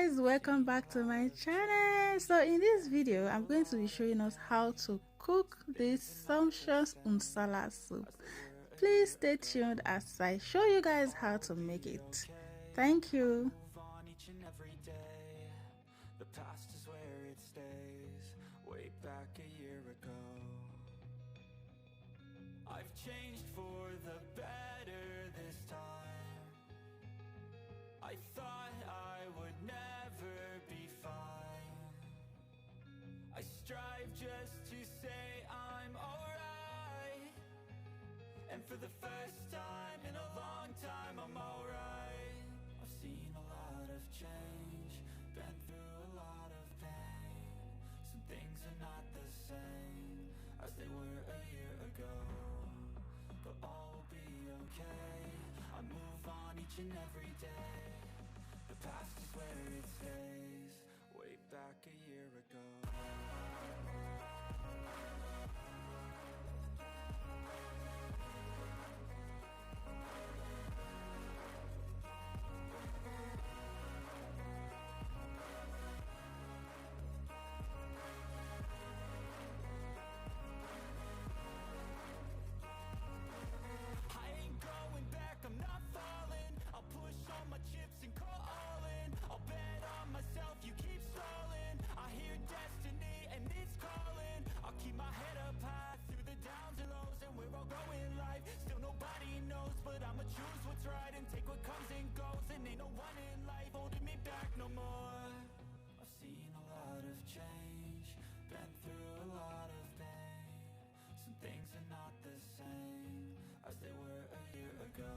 guys, welcome back to my channel. So in this video I'm going to be showing us how to cook this sumptuous Nsala soup. Please stay tuned as I show you guys how to make it. Thank you. The past is where it stays, way back a year ago. I've changed for the better this time. I thought I would never be fine. I strive just to say I'm alright, and for the first time in a long time I'm alright. I've seen a lot of change, been through a lot of pain. Some things are not the same as they were a year ago, but all will be okay. I move on each and every day. The past is where it stays, way back a year ago. Right and take what comes and goes, and ain't no one in life holding me back no more. I've seen a lot of change, been through a lot of pain. Some things are not the same as they were a year ago,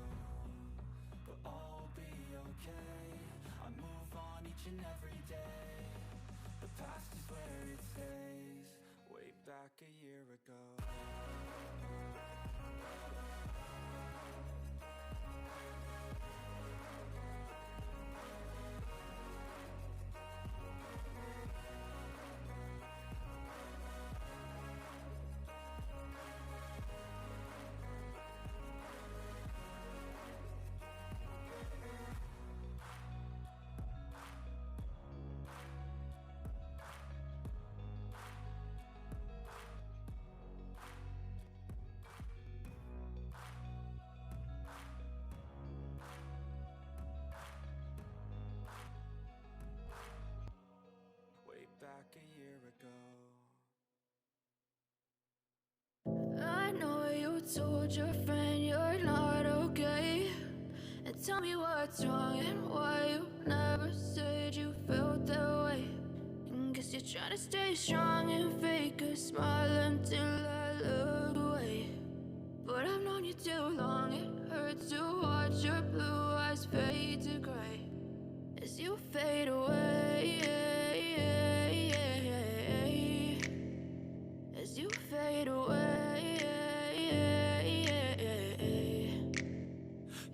but all will be okay. I move on each and every day. The past is where it stays, way back a year ago. Back a year ago. I know you told your friend you're not okay, and tell me what's wrong and why you never said you felt that way. And guess you're trying to stay strong and fake a smile until I look away. But I've known you too long, it hurts to watch your blue eyes fade to gray as you fade away. You fade away.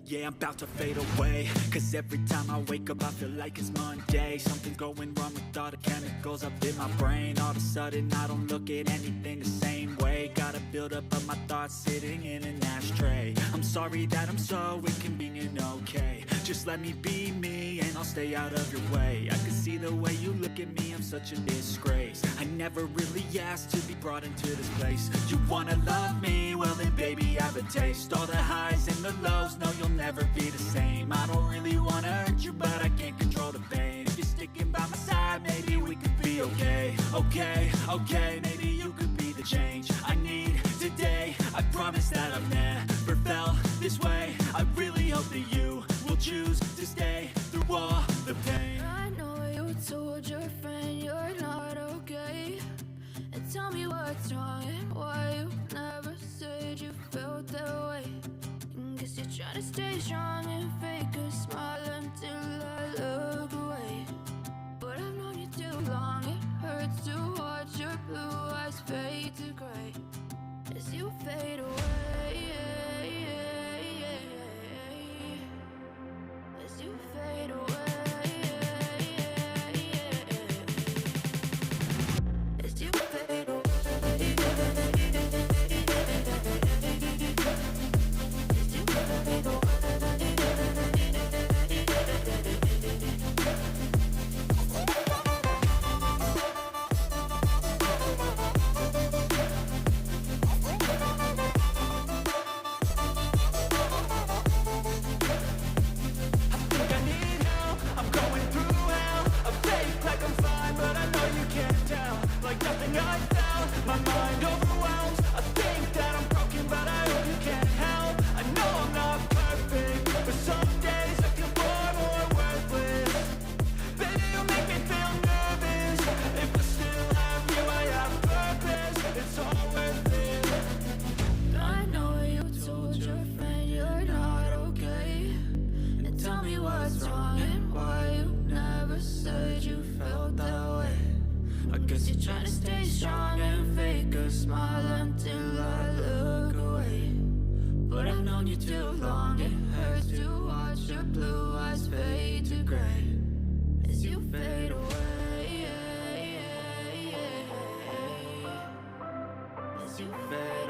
Yeah, I'm about to fade away, cause every time I wake up I feel like it's Monday. Something's going wrong with all the chemicals up in my brain. All of a sudden I don't look at anything the same way. Gotta build up of my thoughts sitting in an ashtray. I'm sorry that I'm so inconvenient, okay. Just let me be me and I'll stay out of your way. I can see the way you look at me, I'm such a disgrace. I never really asked to be brought into this place. You wanna love me? Well then baby I have a taste. All the highs and the lows, no you'll never be the same. I don't really wanna hurt you but I can't control the pain. If you're sticking by my side maybe we could be okay. Okay, maybe you could be the change I need today. I promise that I've never felt this way. I really hope that you will choose to stay through all the pain. I know you told your friend you're not okay, and tell me what's wrong and why you never said you felt that way. And guess you're trying to stay strong and fake a smile until I look away. But I've known you too long, it hurts to watch your blue eyes fade to gray as you fade away. As you fade away. As you fade away. As you fade away. you too long. It hurts to watch your blue eyes fade to gray as you fade away. As you fade